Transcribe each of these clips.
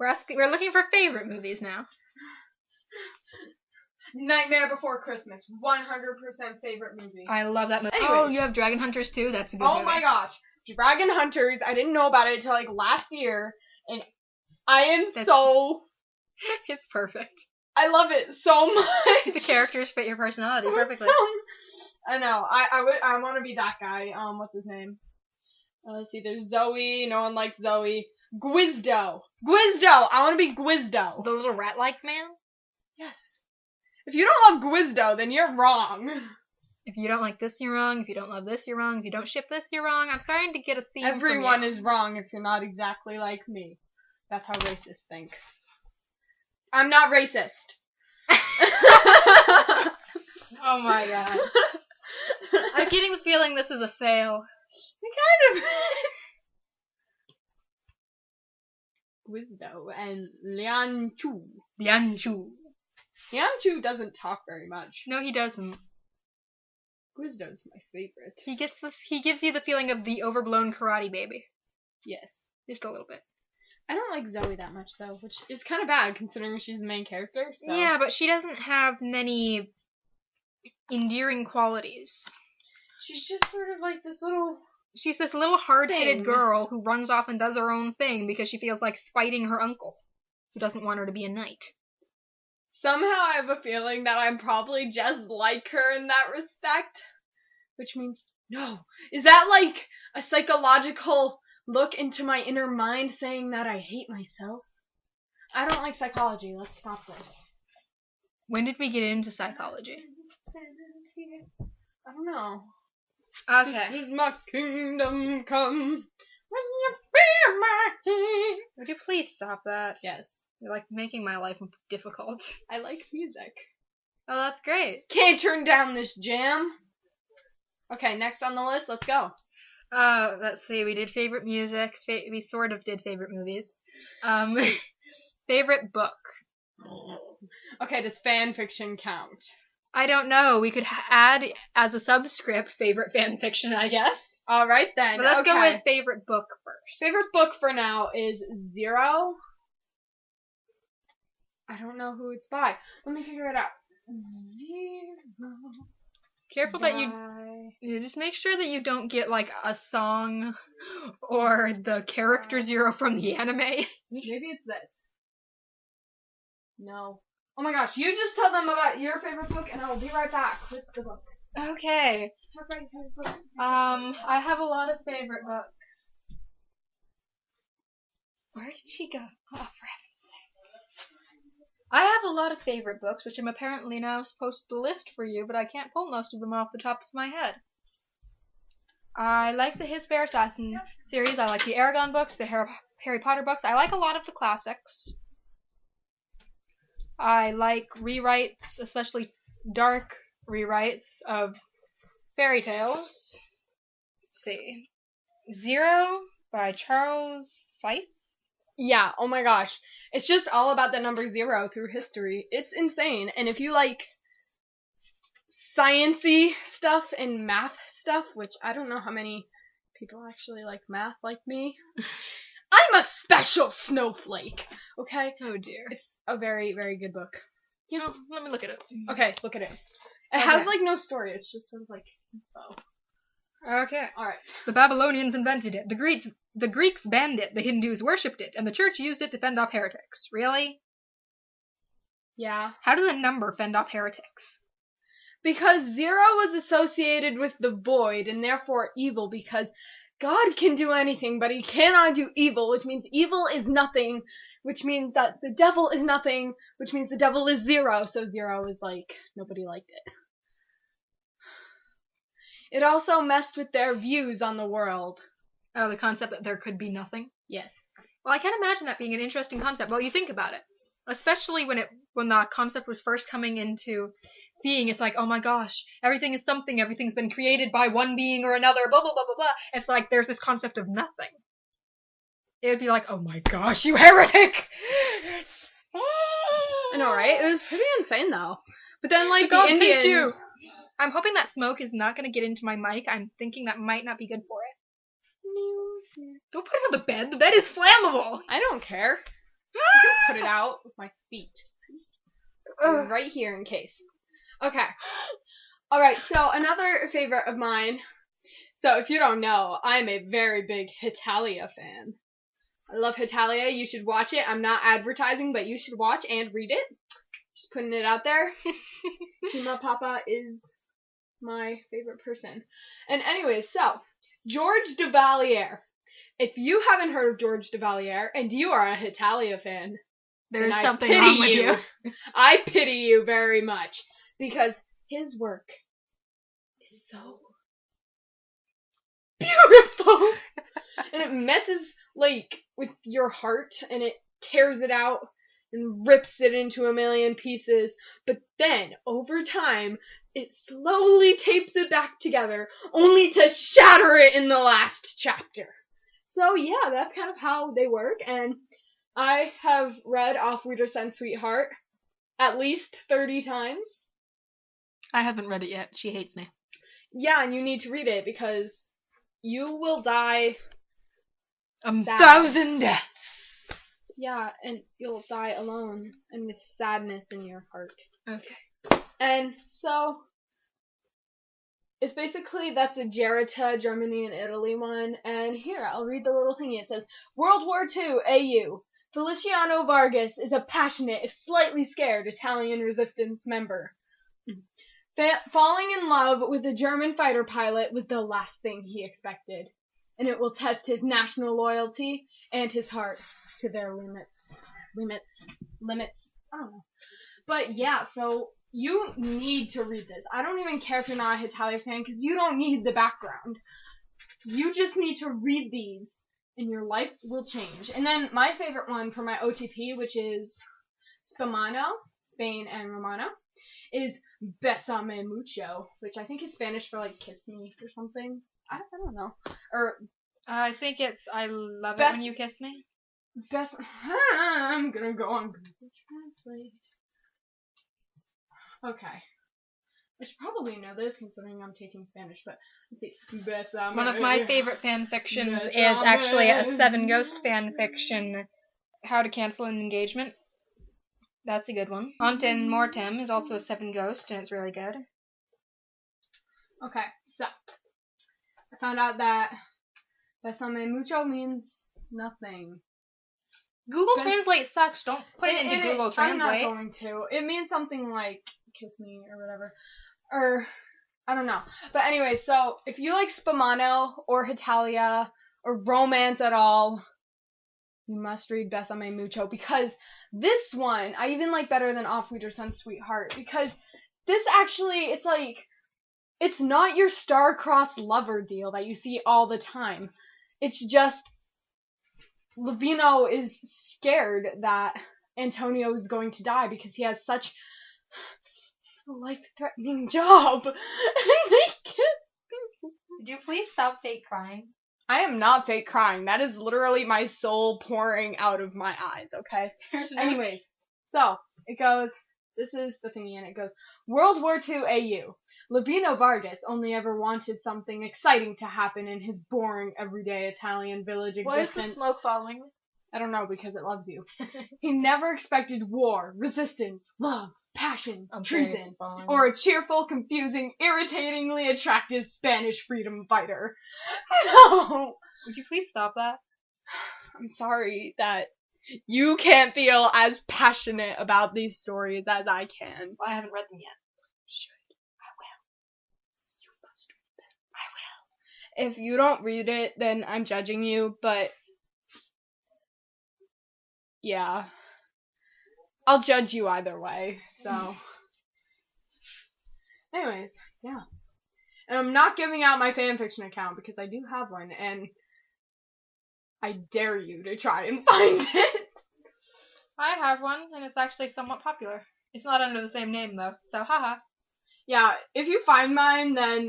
We're looking for favorite movies now. Nightmare Before Christmas, 100% favorite movie. I love that movie. Anyways. Oh, you have Dragon Hunters too? That's a good movie. Oh my gosh. Dragon Hunters, I didn't know about it until like last year, and I am so... It's perfect. I love it so much. The characters fit your personality perfectly. I know. I want to be that guy. What's his name? Let's see. There's Zoe. No one likes Zoe. Gwizdo. I want to be Gwizdo. The little rat-like man? Yes. If you don't love Gwizdo, then you're wrong. If you don't like this, you're wrong. If you don't love this, you're wrong. If you don't ship this, you're wrong. I'm starting to get a theme. Everyone is wrong if you're not exactly like me. That's how racists think. I'm not racist. Oh my god. I'm getting the feeling this is a fail. It kind of Gwizdo and Lian Chu. Lian Chu doesn't talk very much. No, he doesn't. Gwizdo's my favorite. He gives you the feeling of the overblown karate baby. Yes. Just a little bit. I don't like Zoe that much, though, which is kind of bad, considering she's the main character, so... Yeah, but she doesn't have many endearing qualities. She's just sort of like this little... She's this little hard-headed girl who runs off and does her own thing because she feels like spiting her uncle, who doesn't want her to be a knight. Somehow I have a feeling that I'm probably just like her in that respect. Which means, no. Is that like a psychological look into my inner mind saying that I hate myself? I don't like psychology. Let's stop this. When did we get into psychology? I don't know. Okay. This is my kingdom come. When you feel my heat. Would you please stop that? Yes. You're like making my life difficult. I like music. Oh, that's great. Can't turn down this jam. Okay, next on the list, let's go. Let's see. We did favorite music. We sort of did favorite movies. Favorite book. Okay, does fan fiction count? I don't know. We could add as a subscript favorite fan fiction, I guess. All right then. But let's go with favorite book first. Favorite book for now is Zero. I don't know who it's by. Let me figure it out. Zero. Careful that you just make sure that you don't get like a song or the character Zero from the anime. Maybe it's this. No. Oh my gosh, you just tell them about your favorite book and I will be right back with the book. Okay. I have a lot of favorite books. Where did she go? Oh, for heaven's sake. I have a lot of favorite books, which I'm apparently now supposed to list for you, but I can't pull most of them off the top of my head. I like the His Fair Assassin series. I like the Aragon books, the Harry Potter books. I like a lot of the classics. I like rewrites, especially dark rewrites of fairy tales. Let's see. Zero by Charles Sykes. Yeah, oh my gosh. It's just all about the number 0 through history. It's insane. And if you like science-y stuff and math stuff, which I don't know how many people actually like math like me. I'm a special snowflake, okay? Oh dear. It's a very, very good book. You know, let me look at it. Okay, look at it. It has like no story. It's just sort of like info. Okay. Alright. The Babylonians invented it. The Greeks banned it. The Hindus worshipped it. And the church used it to fend off heretics. Really? Yeah. How does a number fend off heretics? Because 0 was associated with the void and therefore evil, because God can do anything, but he cannot do evil, which means evil is nothing, which means that the devil is nothing, which means the devil is 0, so 0 is like, nobody liked it. It also messed with their views on the world. Oh, the concept that there could be nothing? Yes. Well, I can't imagine that being an interesting concept. Well, you think about it. Especially when the concept was first coming into being, it's like, oh my gosh, everything is something, everything's been created by one being or another, blah, blah, blah, blah, blah. It's like, there's this concept of nothing. It would be like, oh my gosh, you heretic! I know, right? It was pretty insane, though. But then, like, the the Indians... you. I'm hoping that smoke is not going to get into my mic. I'm thinking that might not be good for it. Go put it on the bed. The bed is flammable. I don't care. Put it out with my feet. Right here in case. Okay. Alright, so another favorite of mine. So if you don't know, I'm a very big Hitalia fan. I love Hitalia. You should watch it. I'm not advertising, but you should watch and read it. Just putting it out there. Hima Papa is my favorite person. And anyways, so, George Duvalier. If you haven't heard of George Duvalier, and you are a Hitalia fan, There's then something I pity wrong with you. I pity you very much. Because his work is so beautiful. And it messes, like, with your heart, and it tears it out and rips it into a million pieces. But then, over time, it slowly tapes it back together, only to shatter it in the last chapter. So, yeah, that's kind of how they work, and I have read Auf Wiedersehen, Sweetheart at least 30 times. I haven't read it yet. She hates me. Yeah, and you need to read it, because you will die sad. 1,000 deaths. Yeah, and you'll die alone and with sadness in your heart. Okay. And so, it's basically, that's a Gerita, Germany and Italy one. And here, I'll read the little thingy. It says, World War II, AU. Feliciano Vargas is a passionate, if slightly scared, Italian resistance member. Falling in love with a German fighter pilot was the last thing he expected. And it will test his national loyalty and his heart to their limits. I don't know. But yeah, so you need to read this. I don't even care if you're not a Hitalia fan, because you don't need the background. You just need to read these, and your life will change. And then my favorite one for my OTP, which is Spamano, Spain and Romano, is Besame Mucho, which I think is Spanish for, like, kiss me or something. I don't know. Or I think it's I love it when you kiss me. I'm gonna go on Google Translate. Okay. I should probably know this considering I'm taking Spanish, but let's see. Besame. One of my favorite fan fictions is actually a Seven Ghost fan fiction, How to Cancel an Engagement. That's a good one. Hauntin' Mortem is also a Seven Ghost, and it's really good. Okay, so I found out that Besame Mucho means nothing. Google Translate sucks. Don't put it into Google Translate. I'm not going to. It means something like kiss me or whatever. Or, I don't know. But anyway, so if you like Spamano or Hitalia or romance at all, you must read Besame Mucho, because this one I even like better than Auf Wiedersehen, Sweetheart, because this actually, it's like, it's not your star-crossed lover deal that you see all the time. It's just Lavino is scared that Antonio is going to die because he has such a life-threatening job. And they can't. Would you please stop fake crying? I am not fake crying. That is literally my soul pouring out of my eyes, okay? Anyways, so, it goes, this is the thingy, and it goes, World War II AU. Lavino Vargas only ever wanted something exciting to happen in his boring, everyday Italian village existence. Why is the smoke following me? I don't know, because it loves you. He never expected war, resistance, love, passion, treason, or a cheerful, confusing, irritatingly attractive Spanish freedom fighter. No! Would you please stop that? I'm sorry that you can't feel as passionate about these stories as I can. Well, I haven't read them yet. Should. I will. You must read them. I will. If you don't read it, then I'm judging you, but yeah. I'll judge you either way, so. Anyways, yeah. And I'm not giving out my fanfiction account because I do have one, and I dare you to try and find it. I have one, and it's actually somewhat popular. It's not under the same name, though, so haha. Yeah, if you find mine, then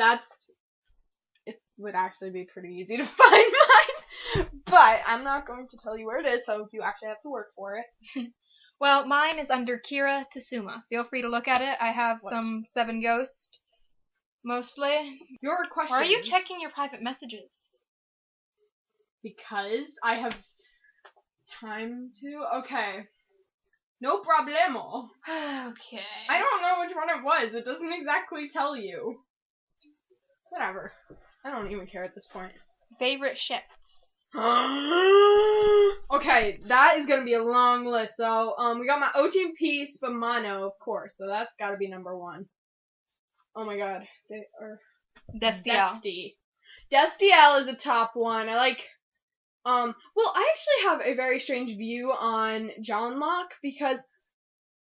it would actually be pretty easy to find mine. But I'm not going to tell you where it is, so you actually have to work for it. Well, mine is under Kira Tasuma. Feel free to look at it. I have some Seven Ghost, mostly. Your question. Why are you checking your private messages? Because I have time to. Okay. No problemo. Okay. I don't know which one it was. It doesn't exactly tell you. Whatever. I don't even care at this point. Favorite ships. Okay, that is gonna be a long list. So, we got my OTP Spumano, of course. So that's gotta be number one. Oh my god. They are... Destiel. Destiel is a top one. I like... well, I actually have a very strange view on John Locke because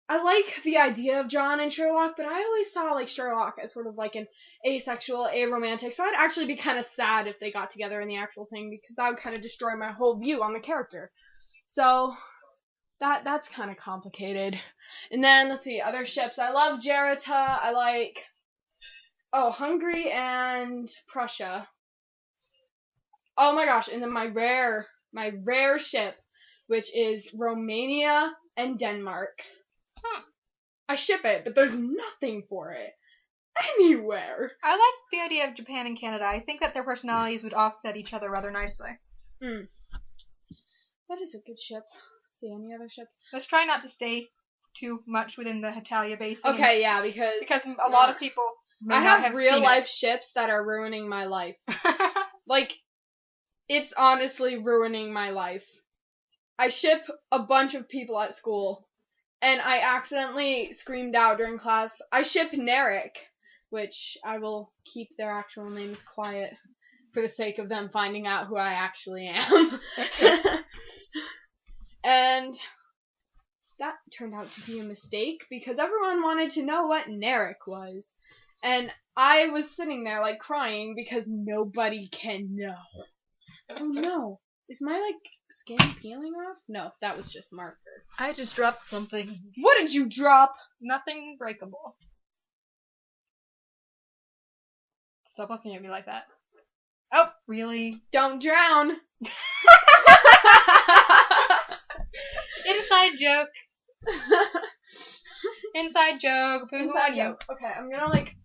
I like the idea of John and Sherlock, but I always saw like Sherlock as sort of like an asexual, aromantic. So I'd actually be kind of sad if they got together in the actual thing because that would kind of destroy my whole view on the character. So that's kind of complicated. And then let's see, other ships. I love Jarata. I like Hungary and Prussia. Oh my gosh, and then my rare ship, which is Romania and Denmark. I ship it, but there's nothing for it anywhere. I like the idea of Japan and Canada. I think that their personalities would offset each other rather nicely. That is a good ship. Let's see, any other ships? Let's try not to stay too much within the Hetalia basin. Okay, yeah, because a lot of people I have real life ships that are ruining my life. Like, it's honestly ruining my life. I ship a bunch of people at school, and I accidentally screamed out during class, I ship Narek, which I will keep their actual names quiet for the sake of them finding out who I actually am. And that turned out to be a mistake because everyone wanted to know what Narek was. And I was sitting there, like, crying because nobody can know. Oh no. Is my, like, skin peeling off? No, that was just marker. I just dropped something. What did you drop? Nothing breakable. Stop looking at me like that. Oh, really? Don't drown. Inside joke. Inside joke. Inside joke. Okay, I'm gonna, like...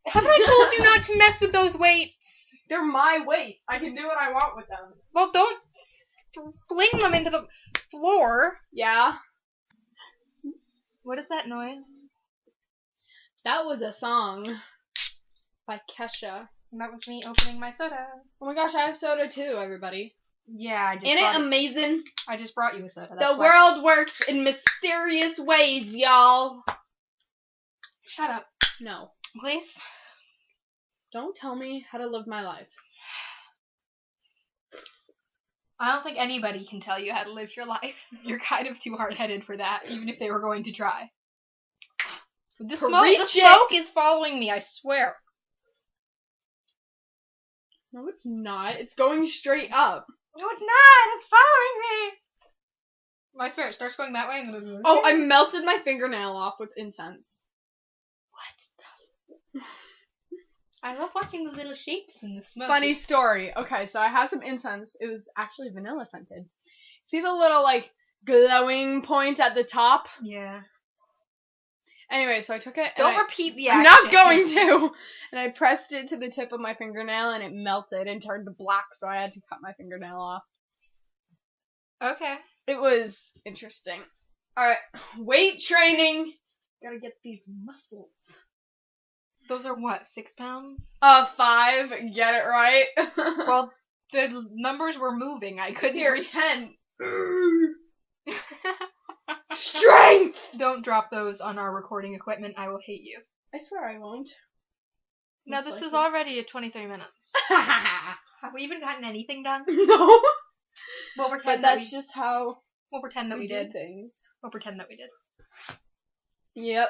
Haven't I told you not to mess with those weights? They're my weight. I can do what I want with them. Well, don't fling them into the floor. Yeah. What is that noise? That was a song by Kesha. And that was me opening my soda. Oh my gosh, I have soda too, everybody. Yeah, I just Isn't it amazing? I just brought you a soda. The world works in mysterious ways, y'all. Shut up. No. Please? Don't tell me how to live my life. I don't think anybody can tell you how to live your life. You're kind of too hard-headed for that, even if they were going to try. The smoke is following me, I swear. No, it's not. It's going straight up. No, it's not. It's following me. I swear, it starts going that way and then... Oh, I melted my fingernail off with incense. What the... I love watching the little shapes in the smoke. Funny story. Okay, so I had some incense. It was actually vanilla scented. See the little, like, glowing point at the top? Yeah. Anyway, so I took it. Don't repeat the action. I'm not going to! And I pressed it to the tip of my fingernail and it melted and turned black, so I had to cut my fingernail off. Okay. It was interesting. Alright, weight training. Gotta get these muscles. Those are what, 6 pounds? 5. Get it right. Well, the numbers were moving. I couldn't Here, 10. Strength! Don't drop those on our recording equipment. I will hate you. I swear I won't. Now, this is already at 23 minutes. Have we even gotten anything done? No. We'll pretend but that's just how we'll pretend that we did things. We'll pretend that we did. Yep.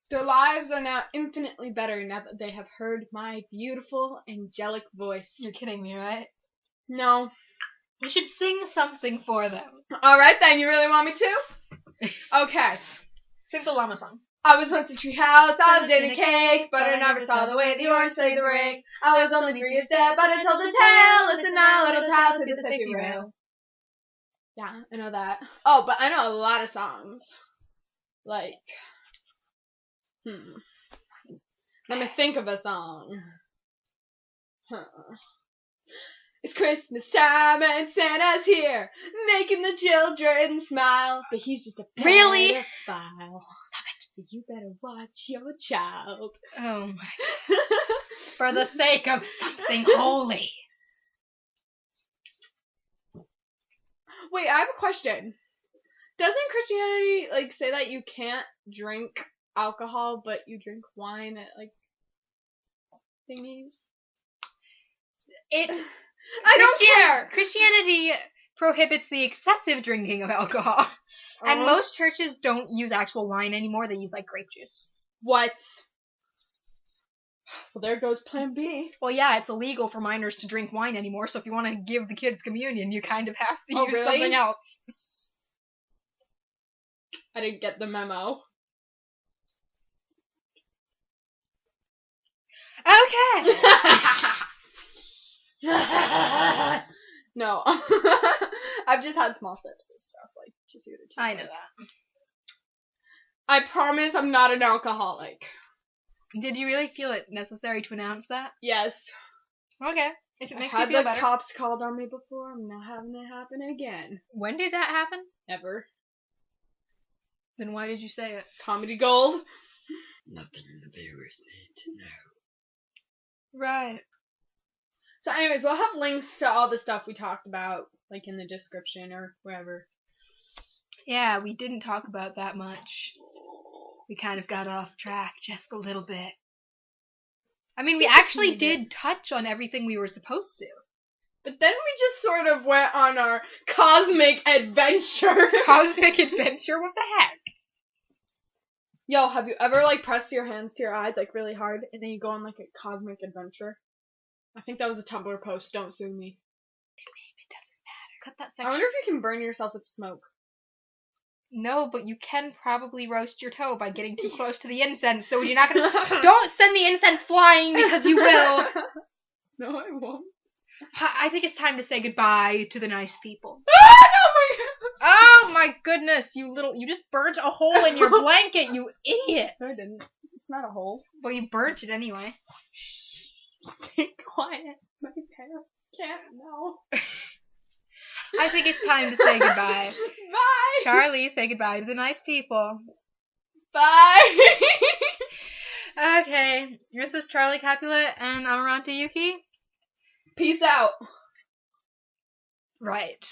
Their lives are now infinitely better now that they have heard my beautiful, angelic voice. You're kidding me, right? No. We should sing something for them. Alright then, you really want me to? Okay. Sing the llama song. I was once a treehouse, I lived in a cake, but I never saw the way the orange saved the ring. I was only 3 years dead, but I told the tale. Listen now, little child, to the safety rail. Yeah, I know that. Oh, but I know a lot of songs. Like... Let me think of a song. It's Christmas time and Santa's here, making the children smile. But he's just a Really? pedophile. Stop it. So you better watch your child. Oh my God. For the sake of something holy. Wait, I have a question. Doesn't Christianity, like, say that you can't drink alcohol, but you drink wine at, like, thingies? I don't care! Christianity prohibits the excessive drinking of alcohol. And most churches don't use actual wine anymore. They use, like, grape juice. What? Well, there goes plan B. Well, yeah, it's illegal for minors to drink wine anymore, so if you want to give the kids communion, you kind of have to use something else. I didn't get the memo. Okay! No. I've just had small sips of stuff, like, to see what it tastes I know like. that. I promise I'm not an alcoholic. Did you really feel it necessary to announce that? Yes. Okay. If it makes you Had feel the better. cops called on me before, I'm not having it happen again. When did that happen? Ever. Then why did you say it? Comedy gold. Nothing the viewers need to know. Right. So anyways, we'll have links to all the stuff we talked about, like, in the description or wherever. Yeah, we didn't talk about that much. We kind of got off track just a little bit. I mean, we actually did touch on everything we were supposed to. But then we just sort of went on our cosmic adventure. Cosmic adventure? What the heck? Yo, have you ever, like, pressed your hands to your eyes, like, really hard, and then you go on, like, a cosmic adventure? I think that was a Tumblr post. Don't sue me. It doesn't matter. Cut that I section. wonder if you can burn yourself with smoke. No, but you can probably roast your toe by getting too close to the incense, so you're not gonna... Don't send the incense flying, because you will. No, I won't. I think it's time to say goodbye to the nice people. No, Oh my goodness, you just burnt a hole in your blanket, you idiot. No, I didn't. It's not a hole. Well, you burnt it anyway. Stay quiet. My parents can't know. I think it's time to say goodbye. Bye. Charlie, say goodbye to the nice people. Bye. Okay, this was Charlie Capulet and Amarante Yuki. Peace out. Right.